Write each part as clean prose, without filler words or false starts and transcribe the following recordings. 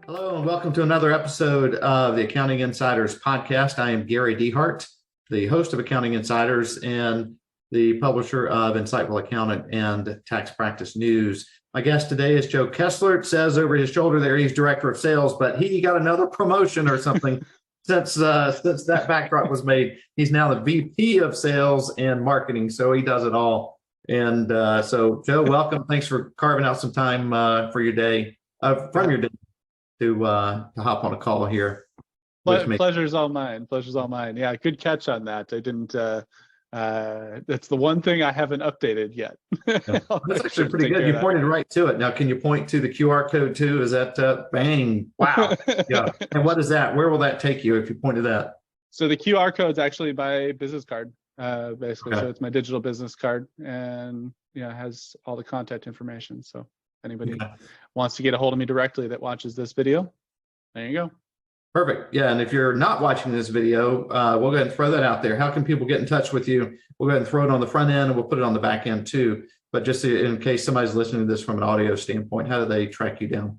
Hello and welcome to another episode of the Accounting Insiders podcast. I am Gary DeHart, the host of Accounting Insiders and the publisher of Insightful Accountant and Tax Practice News. My guest today is Joe Kessler. It says over his shoulder there he's Director of Sales, but he got another promotion or something since that backdrop was made. He's now the VP of Sales and Marketing, so he does it all. And so, Joe, welcome. Thanks for carving out some time for your day, from your day. To hop on a call here. Pleasure's all mine. Pleasure's all mine. Yeah, good catch on that. I didn't. That's the one thing I haven't updated yet. That's actually pretty good. You pointed right to it. Now, can you point to the QR code too? Is that bang? Wow. Yeah. And what is that? Where will that take you if you point to that? So the QR code is actually my business card, basically. Okay. So it's my digital business card, and it has all the contact information. So anybody wants to get a hold of me directly that watches this video, there you go. Perfect. Yeah. And if you're not watching this video, we'll go ahead and throw that out there. How can people get in touch with you? We'll go ahead and throw it on the front end and we'll put it on the back end too. But just in case somebody's listening to this from an audio standpoint, how do they track you down?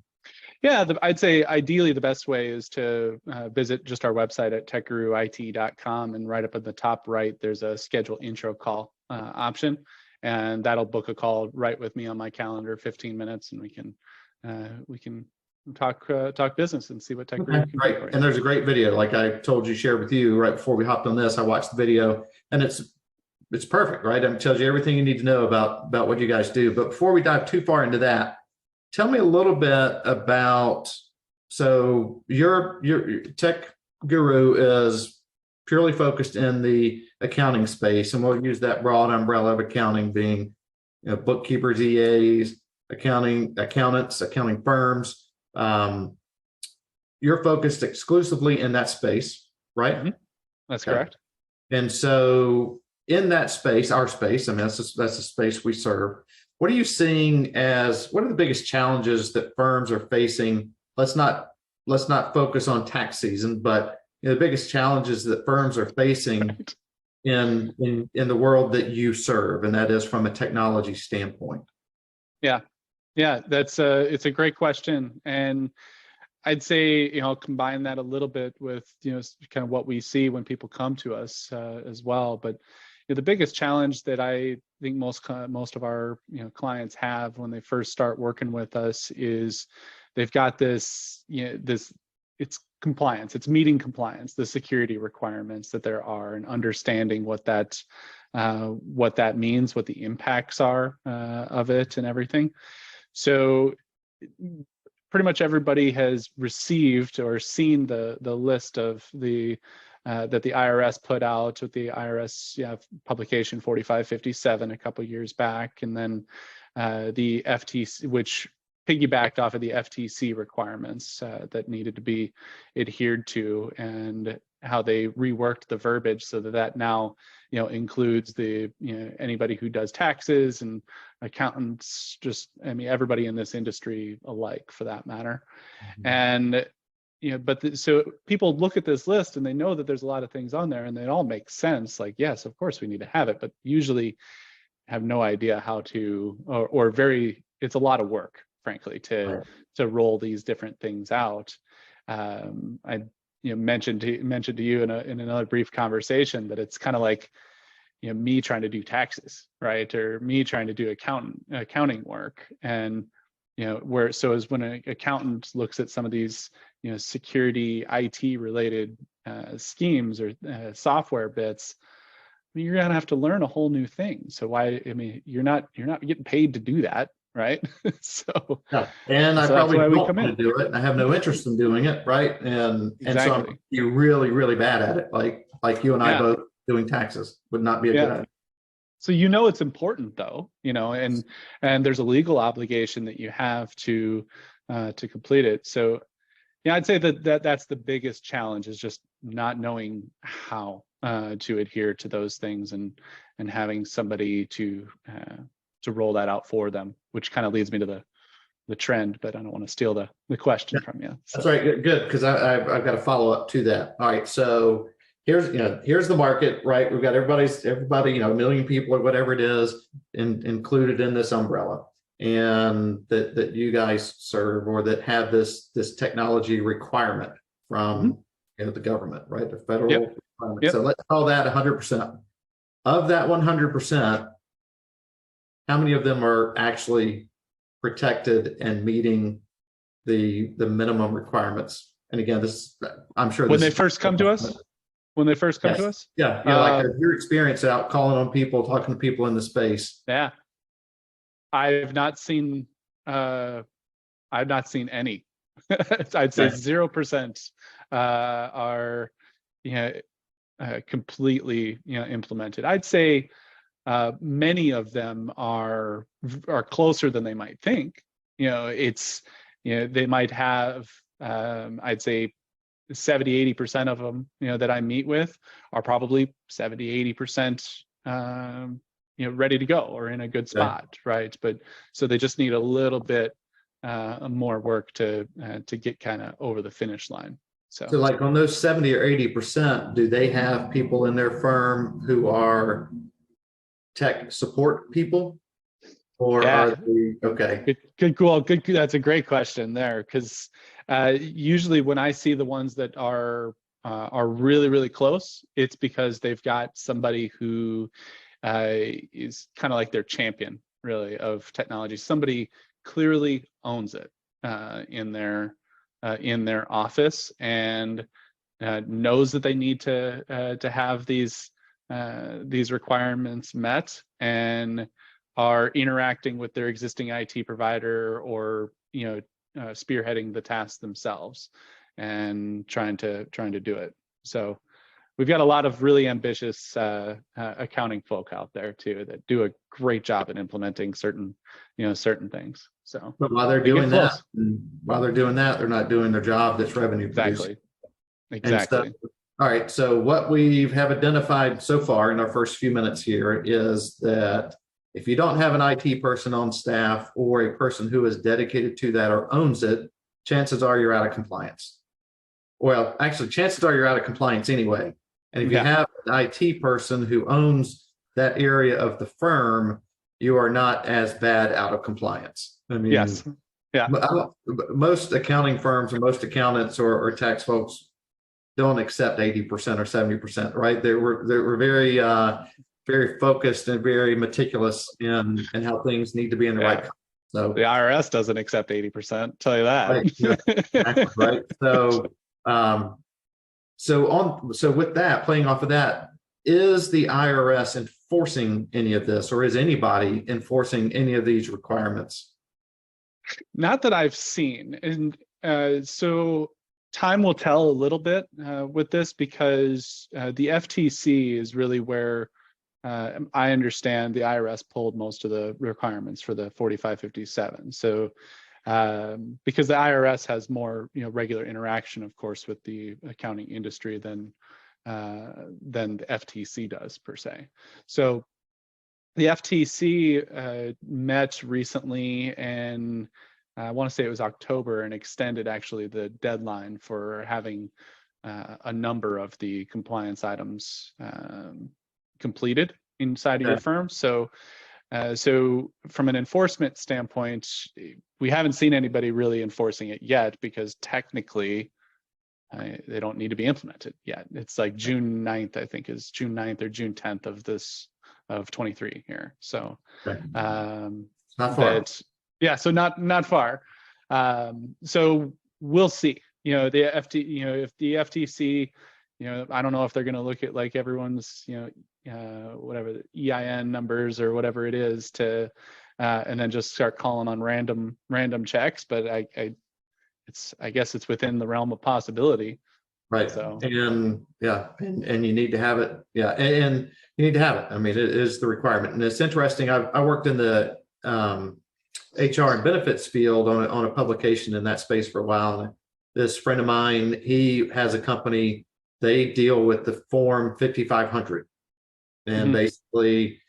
Yeah, I'd say ideally the best way is to visit just our website at techguruit.com, and right up at the top right, there's a schedule intro call option. And that'll book a call right with me on my calendar, 15 minutes, and we can talk business and see what TechGuru can do for you. And there's a great video, like I told you, shared with you right before we hopped on this. I watched the video, and it's perfect, right? It tells you everything you need to know about what you guys do. But before we dive too far into that, tell me a little bit about. So your TechGuru is purely focused in the accounting space, and we'll use that broad umbrella of accounting being, bookkeepers, EAs, accountants, accounting firms. You're focused exclusively in that space, right? Mm-hmm. That's correct. And so in that space, our space, I mean, that's the space we serve. What are you seeing what are the biggest challenges that firms are facing? Let's not focus on tax season, but the biggest challenges that firms are facing in the world that you serve, and that is from a technology standpoint. Yeah, it's a great question, and I'd say combine that a little bit with kind of what we see when people come to us as well. But the biggest challenge that I think most of our clients have when they first start working with us is they've got this it's compliance. It's meeting compliance, the security requirements that there are, and understanding what that means, what the impacts are of it, and everything. So pretty much everybody has received or seen the list of that the IRS put out with the IRS publication 4557 a couple years back, and then the FTC, which piggybacked off of the FTC requirements that needed to be adhered to, and how they reworked the verbiage so that now includes the anybody who does taxes and accountants, everybody in this industry alike for that matter. Mm-hmm. And so people look at this list and they know that there's a lot of things on there, and they all make sense. Like, yes, of course we need to have it, but usually have no idea how to, it's a lot of work, frankly, to roll these different things out. I mentioned to you in another brief conversation that it's kind of like me trying to do taxes, right, or me trying to do accounting work, and when an accountant looks at some of these security IT related schemes or software bits, you're gonna have to learn a whole new thing. So you're not getting paid to do that. Right. So and I probably don't want to do it. I have no interest in doing it. Right. And so you're really, really bad at it. Like you and I both doing taxes would not be a good idea. So it's important though, and there's a legal obligation that you have to complete it. So I'd say that's the biggest challenge, is just not knowing how to adhere to those things, and having somebody to roll that out for them, which kind of leads me to the trend, but I don't want to steal the question from you. So. That's right. Good. Because I've got a follow up to that. All right. So here's the market, right? We've got everybody, a million people or whatever it is included in this umbrella, and that you guys serve, or that have this technology requirement from the government, right? The federal requirement. So let's call that 100%. Of that 100%, how many of them are actually protected and meeting the minimum requirements? And again, I'm sure when they first come to us. When they first come to us? Yeah. Like your experience out calling on people, talking to people in the space. Yeah. I've not seen any. I'd say 0% are completely implemented. I'd say many of them are closer than they might think. They might have I'd say 70-80% of them that I meet with are probably 70-80% ready to go or in a good spot, right? But so they just need a little bit more work to get kind of over the finish line. So like on those 70 or 80%, do they have people in their firm who are tech support people? Or are they, okay. Good. That's a great question there, because usually when I see the ones that are really, really close, it's because they've got somebody who is kind of like their champion, really, of technology. Somebody clearly owns it in their office and knows that they need to have these requirements met, and are interacting with their existing IT provider, or spearheading the task themselves and trying to do it. So we've got a lot of really ambitious accounting folk out there too that do a great job at implementing certain things. So but while they're doing that, they're not doing their job that's revenue producing. Exactly. So, all right, so what we have identified so far in our first few minutes here is that if you don't have an IT person on staff, or a person who is dedicated to that or owns it, chances are you're out of compliance. Well, actually, chances are you're out of compliance anyway. And if you have an IT person who owns that area of the firm, you are not as bad out of compliance. I mean, yes. Yeah. Most accounting firms or most accountants or tax folks don't accept 80% or 70%, right? They were very very focused and very meticulous in how things need to be in the right. So the IRS doesn't accept 80%. Tell you that. Right. Yeah, exactly, right. So with that, playing off of that, is the IRS enforcing any of this, or is anybody enforcing any of these requirements? Not that I've seen, and so time will tell a little bit with this, because the FTC is really where I understand the IRS pulled most of the requirements for the 4557. So because the IRS has more regular interaction, of course, with the accounting industry than the FTC does per se. So the FTC met recently, and I want to say it was October, and extended actually the deadline for having a number of the compliance items completed inside of your firm. So from an enforcement standpoint, we haven't seen anybody really enforcing it yet, because technically they don't need to be implemented yet. It's like June 9th, I think, is June 9th or June 10th of 23 here. So not far. So not far. So we'll see. If the FTC, I don't know if they're going to look at like everyone's, whatever the EIN numbers or whatever it is to, and then just start calling on random checks. But I guess it's within the realm of possibility. Right. So and you need to have it. Yeah, and you need to have it. I mean, it is the requirement, and it's interesting. I worked in the HR and benefits field on a publication in that space for a while. And this friend of mine, he has a company. They deal with the Form 5500. And basically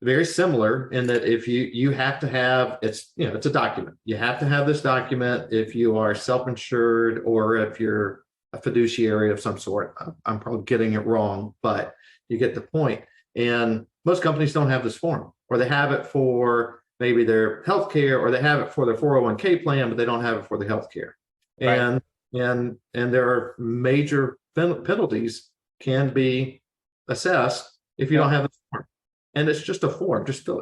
very similar in that if you have to have, it's a document. You have to have this document if you are self-insured, or if you're a fiduciary of some sort. I'm probably getting it wrong, but you get the point. And most companies don't have this form, or they have it for maybe their healthcare, or they have it for their 401k plan, but they don't have it for the healthcare. Right. And there are major penalties can be assessed if you don't have the form. And it's just a form, just fill,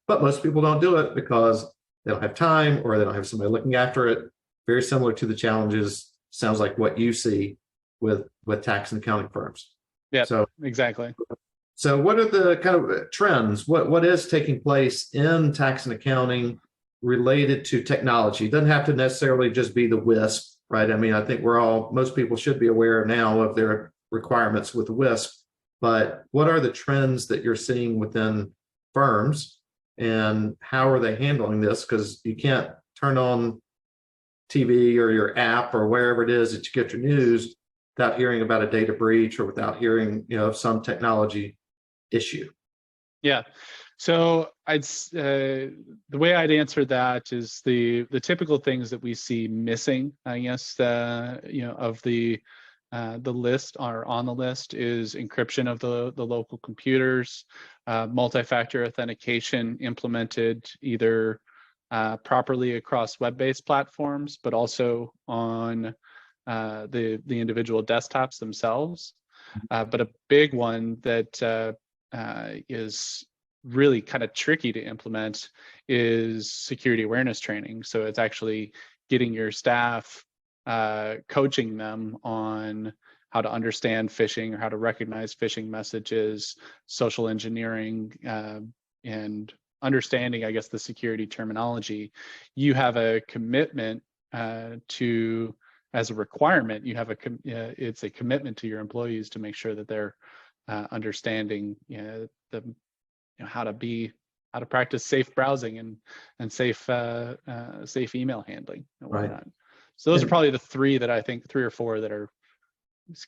but most people don't do it because they don't have time, or they don't have somebody looking after it. Very similar to the challenges, sounds like what you see with tax and accounting firms. Yeah, so exactly. So what are the kind of trends? What is taking place in tax and accounting related to technology? It doesn't have to necessarily just be the WISP, right? I mean, I think most people should be aware now of their requirements with the WISP, but what are the trends that you're seeing within firms, and how are they handling this? Because you can't turn on TV or your app or wherever it is that you get your news without hearing about a data breach, or without hearing, some technology issue. Yeah. So the way I'd answer that is the typical things that we see missing, I guess, of the list, are on the list, is encryption of the local computers, multi-factor authentication implemented either properly across web-based platforms, but also on the individual desktops themselves. But a big one that is really kind of tricky to implement is security awareness training. So it's actually getting your staff, coaching them on how to understand phishing, or how to recognize phishing messages, social engineering, and understanding, I guess, the security terminology. You have a commitment to, as a requirement, it's a commitment to your employees to make sure that they're understanding how to practice safe browsing and safe email handling and whatnot. Right. So those are probably the three or four that are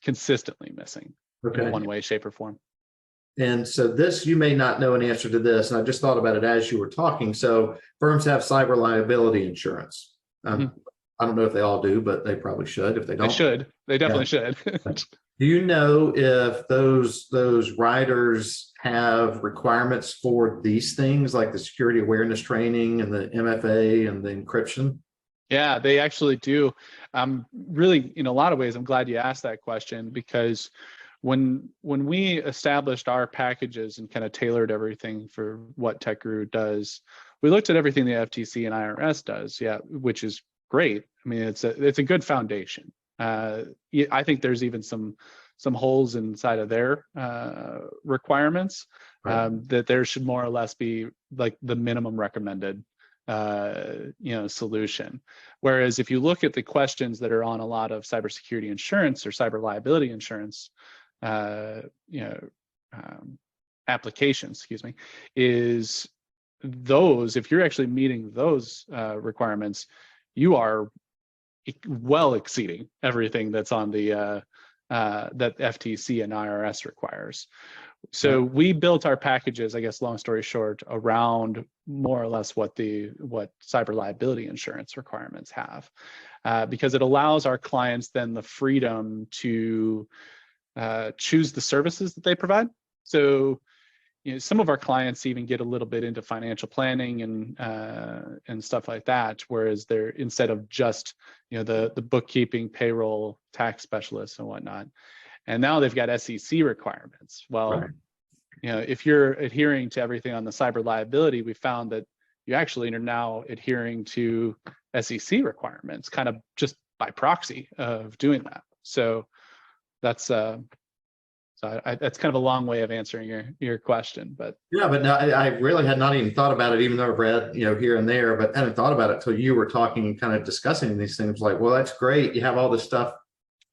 consistently missing in one way, shape, or form. And so this, you may not know an answer to this, and I just thought about it as you were talking. So firms have cyber liability insurance. I don't know if they all do, but they probably should. If they don't, they should. They definitely should. Do you know if those riders have requirements for these things, like the security awareness training and the MFA and the encryption? Yeah, they actually do. Really, in a lot of ways, I'm glad you asked that question, because when we established our packages and kind of tailored everything for what TechGuru does, we looked at everything the FTC and IRS does, which is great. I mean, it's a good foundation. I think there's even some holes inside of their requirements, that there should more or less be like the minimum recommended solution. Whereas if you look at the questions that are on a lot of cybersecurity insurance or cyber liability insurance applications, is those, if you're actually meeting those requirements, you are well exceeding everything that's on the that FTC and IRS requires. So we built our packages, I guess, long story short, around more or less what cyber liability insurance requirements have, because it allows our clients then the freedom to choose the services that they provide. So some of our clients even get a little bit into financial planning and stuff like that, whereas they're, instead of just the bookkeeping, payroll, tax specialists and whatnot, and now they've got SEC requirements. Well, if you're adhering to everything on the cyber liability, we found that you actually are now adhering to SEC requirements, kind of just by proxy of doing that. So that's that's kind of a long way of answering your question, but yeah, but no, I really had not even thought about it, even though I've read here and there, but I hadn't thought about it until you were talking and kind of discussing these things. Like, well, that's great. You have all this stuff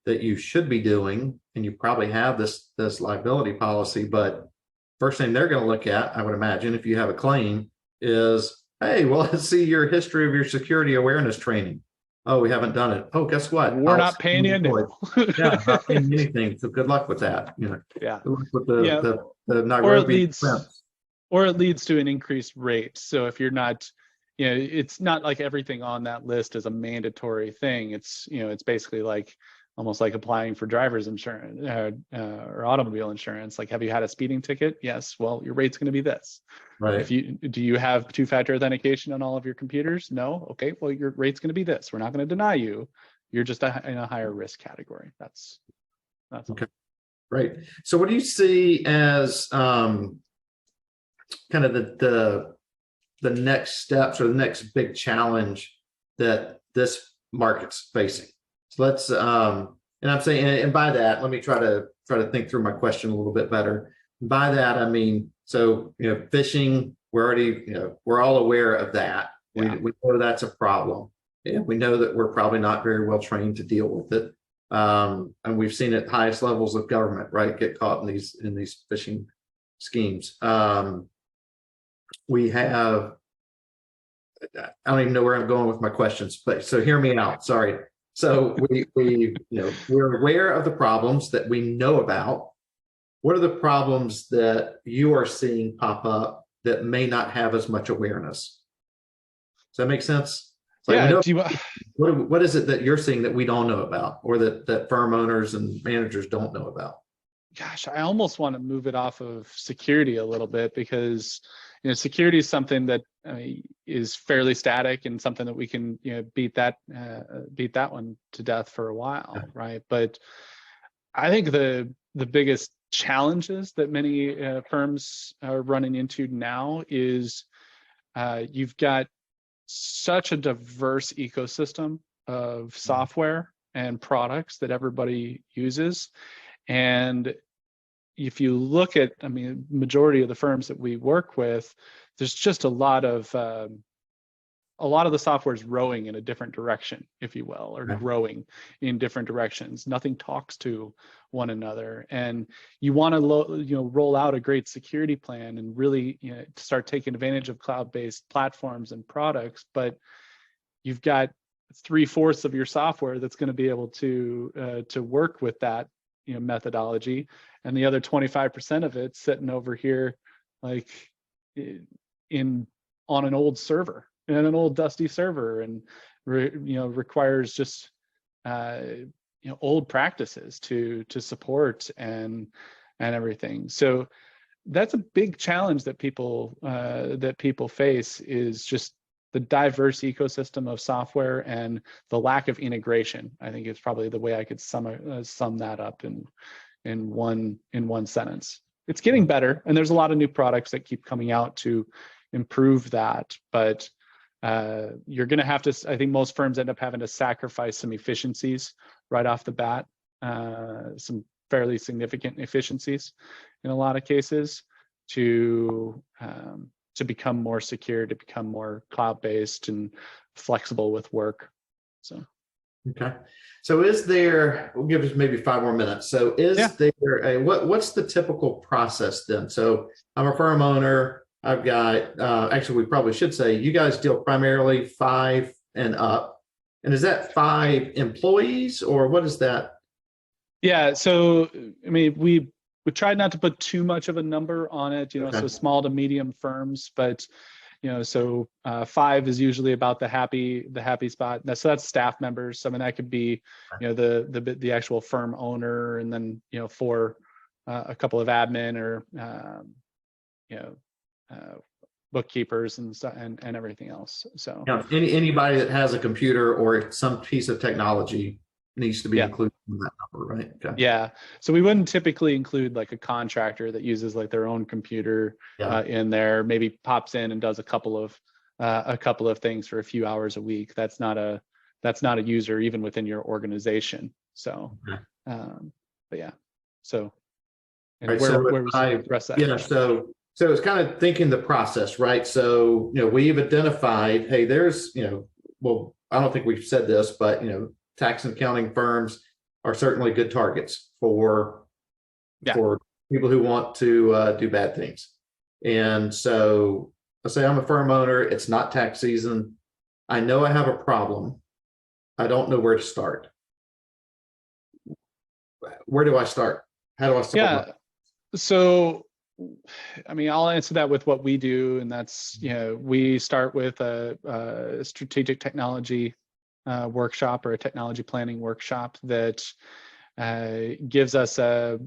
that you should be doing, and you probably have this liability policy, but first thing they're going to look at, I would imagine, if you have a claim, is, hey, well, let's see your history of your security awareness training. Oh, we haven't done it. Oh, guess what? We're not paying you now. Yeah, not paying anything. So good luck with that. Yeah. Good luck with the Nairobi or it leads to an increased rate. So if you're not, it's not like everything on that list is a mandatory thing. It's, it's basically like almost like applying for driver's insurance or automobile insurance. Like, have you had a speeding ticket? Yes. Well, your rate's going to be this. Right. Do you have two-factor authentication on all of your computers? No. Okay. Well, your rate's going to be this. We're not going to deny you. You're just in a higher risk category. That's okay. Right. So what do you see as kind of the next steps or the next big challenge that this market's facing? So let's and I'm saying, and by that, let me try to think through my question a little bit better. By that, I mean, so phishing, we're all aware of that. Yeah. We know that's a problem, and we know that we're probably not very well trained to deal with it. And we've seen at highest levels of government, right, get caught in these phishing schemes. We have, I don't even know where I'm going with my questions, but so hear me out. Sorry. So we're aware of the problems that we know about. What are the problems that you are seeing pop up that may not have as much awareness? Does that make sense? It's like, yeah. What is it that you're seeing that we don't know about, or that firm owners and managers don't know about? Gosh, I almost want to move it off of security a little bit, because security is something that is fairly static and something that we can beat that one to death for a while, right? But I think the biggest challenges that many firms are running into now is you've got such a diverse ecosystem of software and products that everybody uses. And if you look at, majority of the firms that we work with, there's just a lot of the software is rowing in a different direction, if you will, or growing in different directions. Nothing talks to one another, and you want to roll out a great security plan and really start taking advantage of cloud-based platforms and products. But you've got 3/4 of your software that's going to be able to work with that methodology, and the other 25% of it sitting over here like on an old server, in an old dusty server, and requires just old practices to support and everything. So that's a big challenge that people face, is just the diverse ecosystem of software and the lack of integration. I think is probably the way I could sum that up in one sentence. It's getting better, and there's a lot of new products that keep coming out to improve that, but you're going to have to, I think most firms end up having to sacrifice some efficiencies right off the bat, some fairly significant efficiencies in a lot of cases, to become more secure, to become more cloud-based and flexible with work. So. Okay. So we'll give us maybe 5 more minutes. So there what's the typical process then? So I'm a firm owner. I've got, actually, we probably should say you guys deal primarily 5 and up. And is that 5 employees, or what is that? Yeah. So, we tried not to put too much of a number on it, so small to medium firms, but, so 5 is usually about the happy spot. So that's staff members. That could be, the actual firm owner, and then, 4, a couple of admin or, bookkeepers and everything else. So anybody that has a computer or some piece of technology needs to be included in that number, right? Okay. Yeah. So we wouldn't typically include like a contractor that uses like their own computer in there, maybe pops in and does a couple of things for a few hours a week. That's not a user even within your organization. So, but yeah. So, and right, where was the rest of that? Yeah. So it's kind of thinking the process, right? So, we've identified, hey, there's, well, I don't think we've said this, but, tax and accounting firms are certainly good targets for people who want to do bad things. And so let's say I'm a firm owner, it's not tax season. I know I have a problem. I don't know where to start. Where do I start? How do I start? Yeah. So, I'll answer that with what we do, and that's, we start with a strategic technology workshop or a technology planning workshop that gives us a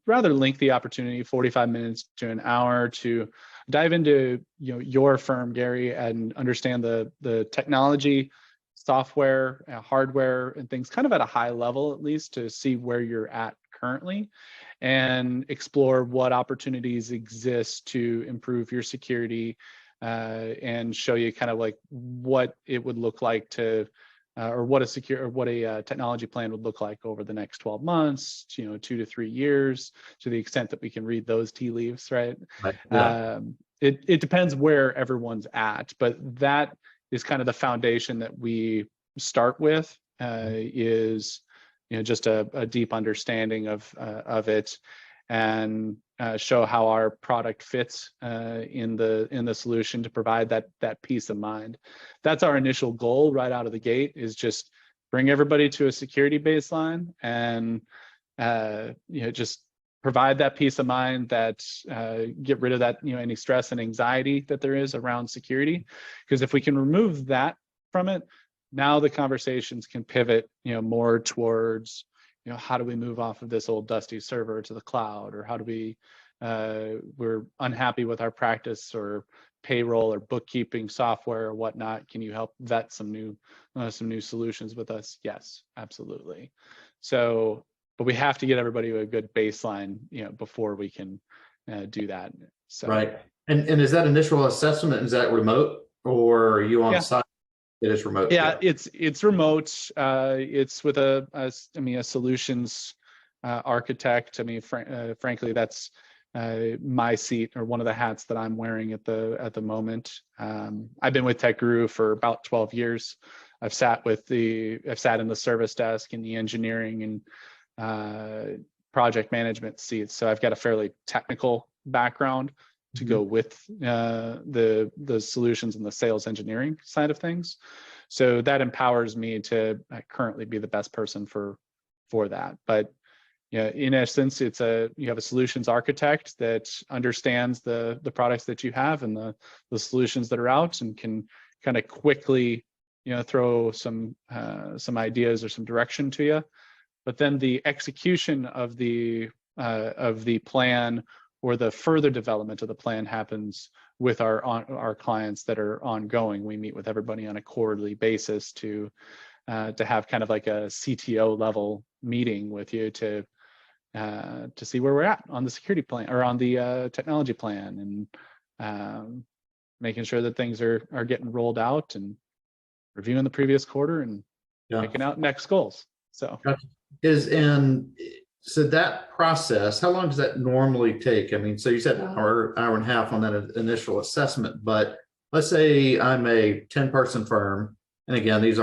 rather lengthy opportunity, 45 minutes to an hour, to dive into your firm, Gary, and understand the technology, software, hardware, and things kind of at a high level, at least, to see where you're at currently and explore what opportunities exist to improve your security, and show you kind of like what it would look like to or what a technology plan would look like over the next 12 months, 2 to 3 years, to the extent that we can read those tea leaves, right? Right. Yeah. It depends where everyone's at, but that is kind of the foundation that we start with, is just a deep understanding of it, and show how our product fits in the solution to provide that peace of mind. That's our initial goal right out of the gate, is just bring everybody to a security baseline and just provide that peace of mind, that get rid of that any stress and anxiety that there is around security. Because if we can remove that from it, now the conversations can pivot more towards how do we move off of this old dusty server to the cloud, or how do we we're unhappy with our practice or payroll or bookkeeping software or whatnot, can you help vet some new solutions with us? Yes, absolutely. So, but we have to get everybody to a good baseline before we can do that. So Right. And is that initial assessment, is that remote, or are you on site? It is remote. Yeah, it's remote. It's with a solutions architect. I mean, frankly, that's my seat, or one of the hats that I'm wearing at the moment. I've been with TechGuru for about 12 years. I've sat in the service desk, in the engineering and project management seats. So I've got a fairly technical background to go with the solutions and the sales engineering side of things. So that empowers me to currently be the best person for that. But in essence, you have a solutions architect that understands the products that you have and the solutions that are out, and can kind of quickly throw some ideas or some direction to you. But then the execution of the plan, or the further development of the plan, happens with our clients that are ongoing. We meet with everybody on a quarterly basis to have kind of like a CTO level meeting with you to see where we're at on the security plan, or on the technology plan, and making sure that things are getting rolled out, and reviewing the previous quarter, and picking out next goals. So so that process, how long does that normally take? I mean, so you said hour and a half on that initial assessment, but let's say I'm a 10-person firm, and again, these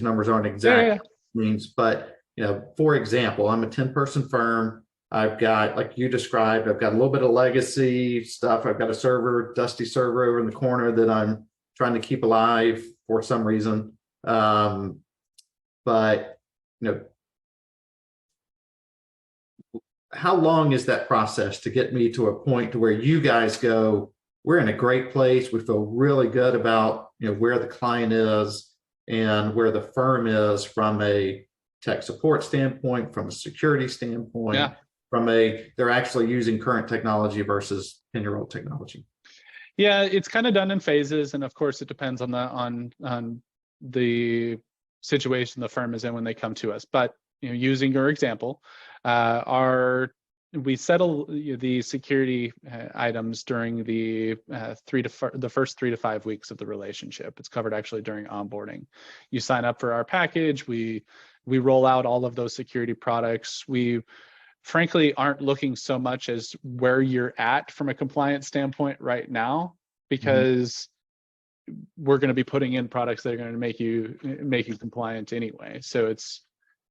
numbers aren't exact means, but for example, I'm a 10-person firm. I've got, like you described, I've got a little bit of legacy stuff. I've got a dusty server over in the corner that I'm trying to keep alive for some reason. But how long is that process to get me to a point to where you guys go, we're in a great place, we feel really good about where the client is and where the firm is from a tech support standpoint, from a security standpoint, they're actually using current technology versus 10-year-old technology? Yeah, it's kind of done in phases, and of course it depends on the situation the firm is in when they come to us. But using your example, we settle the security items during the first 3 to 5 weeks of the relationship. It's covered actually during onboarding. You sign up for our package. We roll out all of those security products. We frankly aren't looking so much as where you're at from a compliance standpoint right now, because we're going to be putting in products that are going to make you compliant anyway. So it's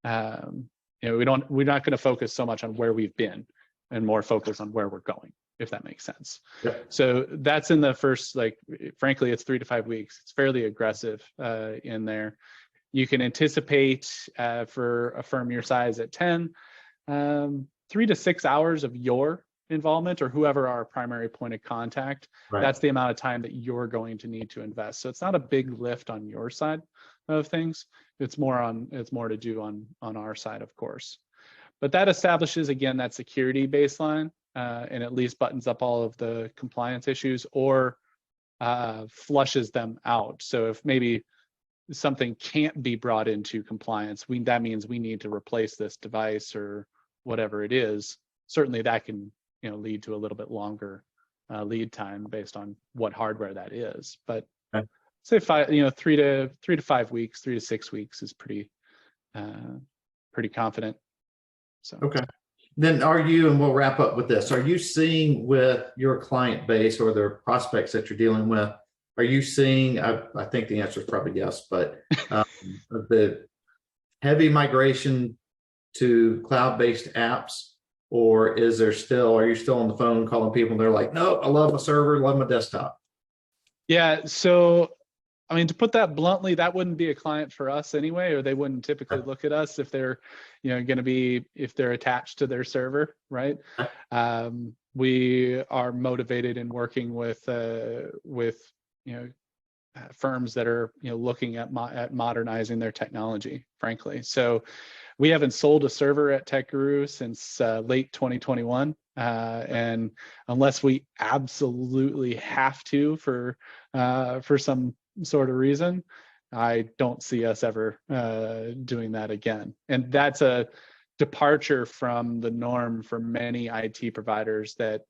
we're not going to focus so much on where we've been, and more focus on where we're going, if that makes sense. So that's in the first, frankly, it's 3 to 5 weeks. It's fairly aggressive in there. You can anticipate for a firm your size at 10, 3 to 6 hours of your involvement or whoever our primary point of contact, Right. that's the amount of time that you're going to need to invest. So it's not a big lift on your side of things. It's more to do on our side, of course. But that establishes, again, that security baseline and at least buttons up all of the compliance issues or flushes them out. So if maybe something can't be brought into compliance, that means we need to replace this device or whatever it is. Certainly that can lead to a little bit longer lead time based on what hardware that is. But Okay. say 3 to 5 weeks, 3 to 6 weeks is pretty confident. So Okay. Then are you, and we'll wrap up with this, are you seeing with your client base or the prospects that you're dealing with, are you seeing, I think the answer is probably yes, but the heavy migration to cloud-based apps, or are you still on the phone calling people and they're like, no, I love my server, love my desktop? Yeah, so I mean, to put that bluntly, that wouldn't be a client for us anyway, or they wouldn't typically look at us if they're, if they're attached to their server, right? We are motivated in working with firms that are looking at modernizing their technology, frankly. So we haven't sold a server at TechGuru since late 2021, and unless we absolutely have to for some sort of reason, I don't see us ever doing that again. And that's a departure from the norm for many IT providers that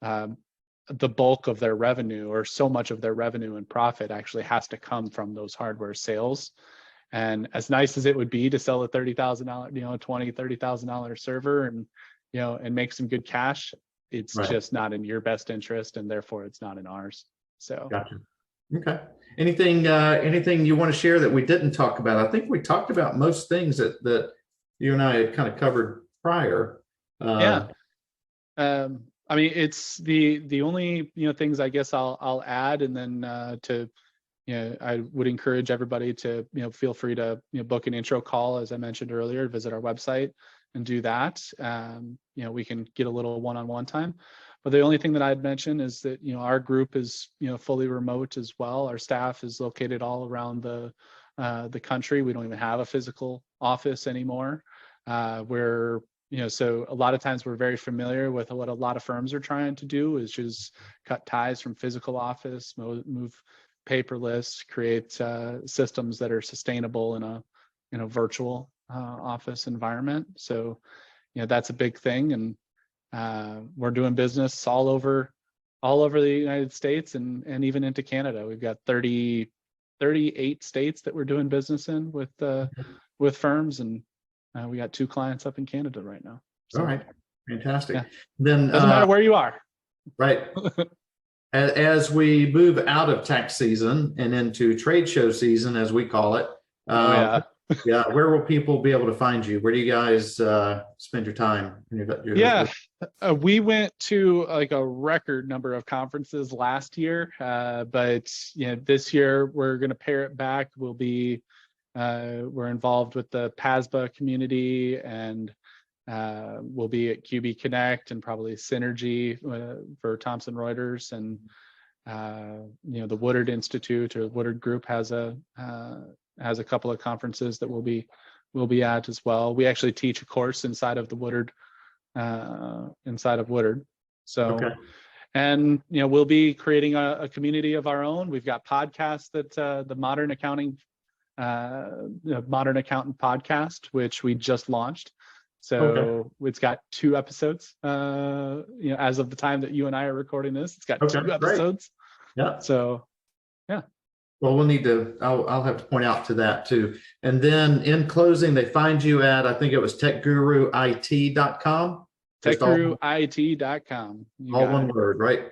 the bulk of their revenue, or so much of their revenue and profit, actually has to come from those hardware sales. And as nice as it would be to sell a $30,000, $20,000-$30,000 server and make some good cash, it's just not in your best interest, and therefore it's not in ours. So gotcha. Okay. Anything you want to share that we didn't talk about? I think we talked about most things that you and I had kind of covered prior. Yeah. I mean, it's the only things I guess I'll add, and then I would encourage everybody to feel free to book an intro call, as I mentioned earlier, visit our website and do that. We can get a little one-on-one time. But the only thing that I'd mention is that our group is fully remote as well. Our staff is located all around the country. We don't even have a physical office anymore. So a lot of times we're very familiar with what a lot of firms are trying to do, is just cut ties from physical office, move paperless, create systems that are sustainable in a virtual office environment. So that's a big thing, and we're doing business all over the United States and even into Canada. We've got 38 states that we're doing business in with firms, and we got 2 clients up in Canada right now. So, all right, fantastic. Yeah. Then doesn't matter where you are. Right. As we move out of tax season and into trade show season, as we call it, where will people be able to find you? Where do you guys spend your time? We went to like a record number of conferences last year, but this year we're going to pare it back. We're involved with the PASBA community, and we'll be at QB Connect and probably Synergy for Thomson Reuters, and the Woodard Institute or Woodard Group has a couple of conferences that we'll be at as well. We actually teach a course inside of the Woodard So, okay. And we'll be creating a community of our own. We've got podcasts that the Modern Accountant podcast, which we just launched. So It's got 2 episodes. As of the time that you and I are recording this, it's got 2 episodes. Great. Yeah. So, yeah. Well, we'll need to. I'll have to point out to that too. And then in closing, they find you at, I think it was TechGuruIT.com. TechGuruIT.com. All one word, right?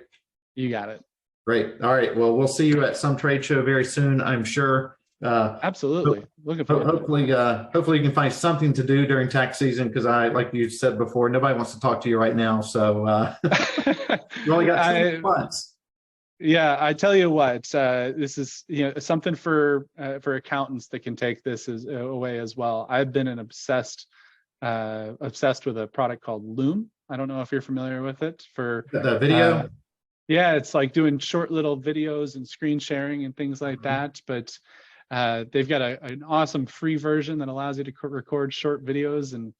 You got it. Great. All right. Well, we'll see you at some trade show very soon, I'm sure. Absolutely. Looking forward. Hopefully you can find something to do during tax season, because like you said before, nobody wants to talk to you right now. So you only got 2 months. Yeah, I tell you what, this is something for accountants that can take this away as well. I've been obsessed with a product called Loom. I don't know if you're familiar with it for The video. yeah, it's like doing short little videos and screen sharing and things like that. But they've got an awesome free version that allows you to record short videos and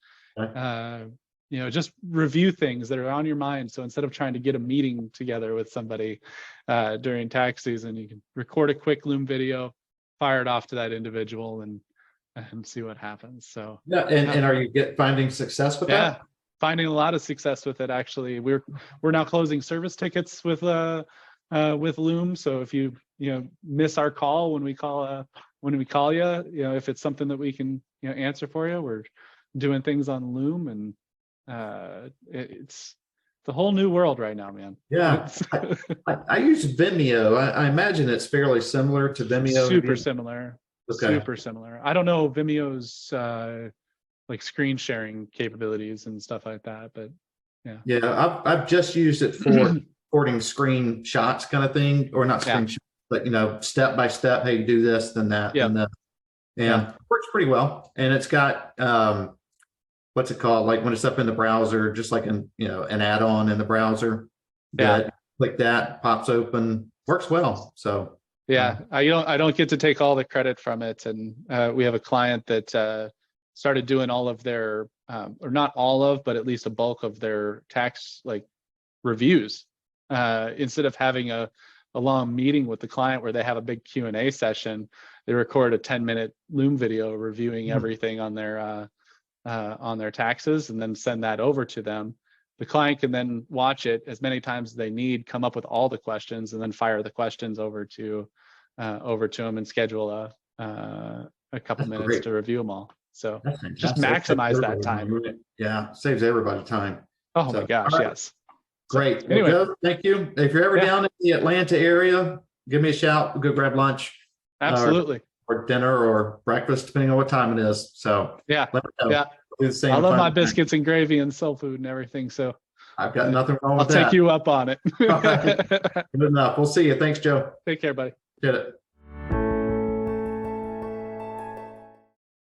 just review things that are on your mind. So instead of trying to get a meeting together with somebody during tax season, you can record a quick Loom video, fire it off to that individual, and see what happens. So yeah, and are you finding success with that? Finding a lot of success with it. Actually, we're now closing service tickets with Loom. So if you miss our call when we call you, if it's something that we can answer for you, we're doing things on Loom, and it's the whole new world right now, man. Yeah, I use Vimeo. I imagine it's fairly similar to Vimeo. Super similar. Okay. Super similar. I don't know Vimeo's like screen sharing capabilities and stuff like that, but yeah, I've just used it for recording screenshots kind of thing, or not screenshots, but step by step. Hey, do this, then that, and that, and it works pretty well. And it's got what's it called? Like when it's up in the browser, just like an add-on in the browser. That click that pops open, works well. So. Yeah, I don't get to take all the credit from it, and we have a client that started doing all of their, or not all of, but at least a bulk of their tax reviews. Instead of having a long meeting with the client where they have a big Q&A session, they record a 10-minute Loom video reviewing everything on their taxes, and then send that over to them. The client can then watch it as many times as they need, come up with all the questions, and then fire the questions over to them and schedule a couple minutes to review them all. So just maximize that time. Yeah, saves everybody time. Oh my gosh, yes. Great. So, anyway, Joe, thank you. If you're ever down in the Atlanta area, give me a shout. We'll go grab lunch. Absolutely. Or dinner or breakfast, depending on what time it is. So let me know. Yeah. Do the same. I love my biscuits and gravy and soul food and everything. So I've got nothing wrong with that. I'll take you up on it. Good enough. We'll see you. Thanks, Joe. Take care, buddy. Get it.